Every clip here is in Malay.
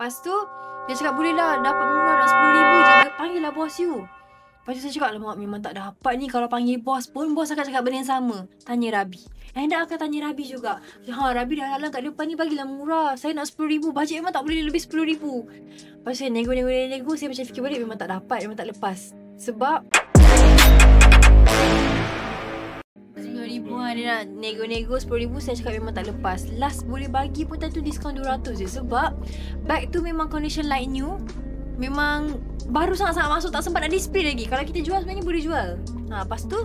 Lepas tu dia cakap boleh lah dapat murah nak 10,000 je. Panggil lah bos you. Lepas tu saya cakap alamak memang tak dapat ni. Kalau panggil bos pun bos akan cakap benda yang sama. Tanya Rabi. Anda akan tanya Rabi juga. Rabi dah halang kat depan ni bagilah murah. Saya nak 10,000. Bajet memang tak boleh lebih 10,000. Lepas tu saya nego. Saya macam fikir balik memang tak dapat. Memang tak lepas. Sebab 10,000 lah dia nak nego 10,000. Saya cakap memang tak lepas. Last boleh bagi pun tentu diskaun 200 je. Sebab bag tu memang condition like new. Memang baru sangat-sangat masuk. Tak sempat nak display lagi. Kalau kita jual sebenarnya boleh jual. Lepas tu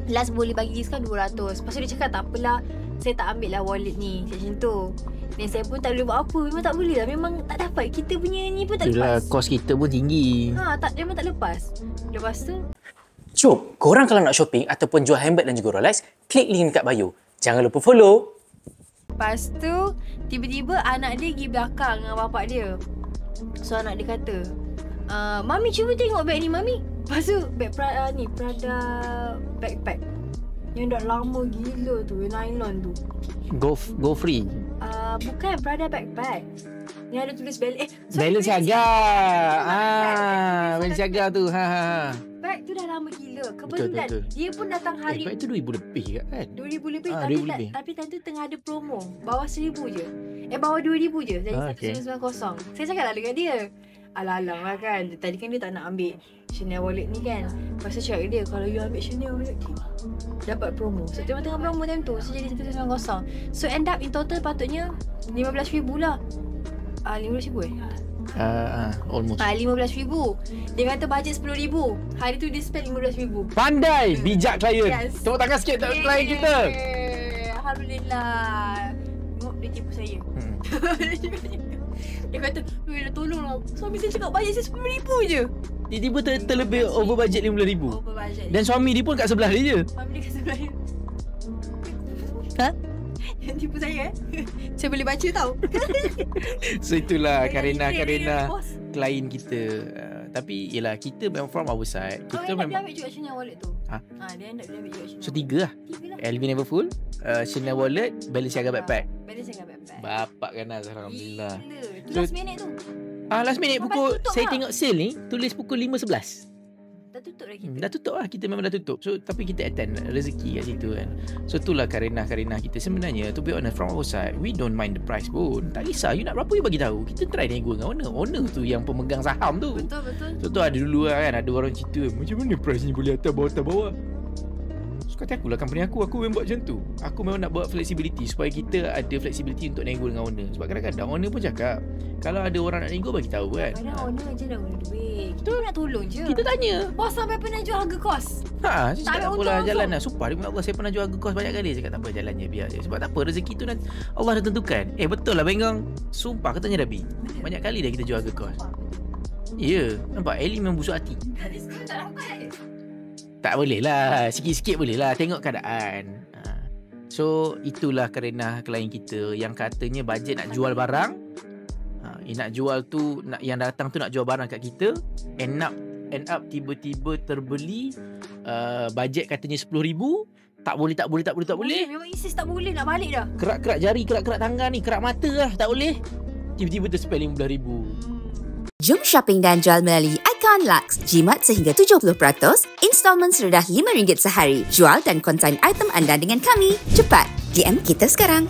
last boleh bagi diskaun 200. Lepas tu dia cakap tak apalah, saya tak ambil lah wallet ni. Macam tu. Dan saya pun tak boleh buat apa. Memang tak boleh lah. Memang tak dapat. Kita punya ni pun tak Itulah, lepas. kos kita pun tinggi. Memang tak lepas. Lepas tu Jom, korang kalau nak shopping ataupun jual handbag dan juga Rolex, klik link dekat bio. Jangan lupa follow. Lepas tu tiba-tiba anak dia pergi belakang dengan bapak dia. So anak dia kata, Mami cuba tengok beg ni Mami. Lepas tu beg Prada backpack yang dah lama gila tu, nylon tu. Go free. Bukan Prada backpack yang ada tulis Balenciaga. Balenciaga tu. Bag tu dah lama gila. Kebetulan Betul. dia pun datang hari Bag tu 2,000 lebih kan? 2,000 lebih. 2,000 lebih. Tapi time tu tengah ada promo. Bawah 1,000 je. Bawah 2,000 je. Jadi Okay. 1990. Saya cakap lah dengan dia. Alang-alang lah kan. Tadi kan dia tak nak ambil Chanel wallet ni kan. Lepas tu cakap dia, kalau you ambil Chanel wallet ni dapat promo. So tengah promo time tu. So jadi 1990. So end up in total patutnya 15,000 lah. 15,000 Almost. 15,000. Dia kata bajet 10,000. Hari tu dia spend 15,000. Pandai, bijak klien. Yes. Tepuk tangan sikit untuk klien kita. Alhamdulillah. Tengok dia tipu saya. Dia kata, tolonglah. Suami saya cakap bajet saya 10,000 je. Tiba-tiba terlebih over budget 15,000. Over budget. Dan suami dia pun kat sebelah dia je. Suami dia kat sebelah dia. Yang tipu saya Saya boleh baca tau. So itulah Karina bos. klien kita. Tapi yelah, kita memang from our side. Kita Dia memang ambil juga Chanel wallet tu. Dia ambil juga Chanel. So 3 lah. LV Neverfull, Chanel Wallet, Balenciaga Backpack. Balenciaga backpack. Bapak kan Alhamdulillah. Gila. Tu So- last minute tu. Last minute pukul, tutup saya lah. tengok sale ni tulis pukul 5.11. Dah tutup lagi. Dah tutup lah. Kita memang dah tutup. So tapi kita attend rezeki kat situ kan. So itulah Karina kita. Sebenarnya to be honest, from our side, we don't mind the price pun. Tak kisah you nak berapa, you bagi tahu. Kita try nego dengan owner tu yang pemegang saham tu. Betul. So tu ada dulu lah kan, ada orang cerita macam mana price ni boleh atas bawah. So kata aku lah, company aku memang buat macam tu. Aku memang nak buat flexibility supaya kita ada flexibility untuk nego dengan owner. Sebab kadang-kadang owner pun cakap, kalau ada orang nak nego bagi tahu kan. Kadang owner je dah guna duit. Kita nak tolong je. Kita tanya. Bos sampai pernah jual harga kos. Saya Tak cakap ada tak apalah, untung jalan langsung. lah. Sumpah demi Allah, saya pernah jual harga kos banyak kali. Saya cakap tak apa, jalan je, biar je. Sebab tak apa, rezeki tu nanti Allah dah tentukan. Betul lah Bengong. Sumpah, aku tanya Rabi. Banyak kali dah kita jual harga kos. Ya, nampak Ellie memang busuk hati. Tak dapat. Tak boleh lah, sikit-sikit boleh lah, tengok keadaan. So itulah kerana klien kita yang katanya bajet nak jual barang, nak jual tu, yang datang tu nak jual barang kat kita, end up tiba-tiba terbeli, bajet katanya 10,000. Tak boleh. Memang insist tak boleh, nak balik dah. Kerak-kerak jari, kerak-kerak tangan ni, kerak mata lah, tak boleh. Tiba-tiba terspend 15,000. Jom shopping dan jual melalui Icon Lux. Jimat sehingga 70%, installment serendah RM5 sehari. Jual dan konsign item anda dengan kami. Cepat, DM kita sekarang.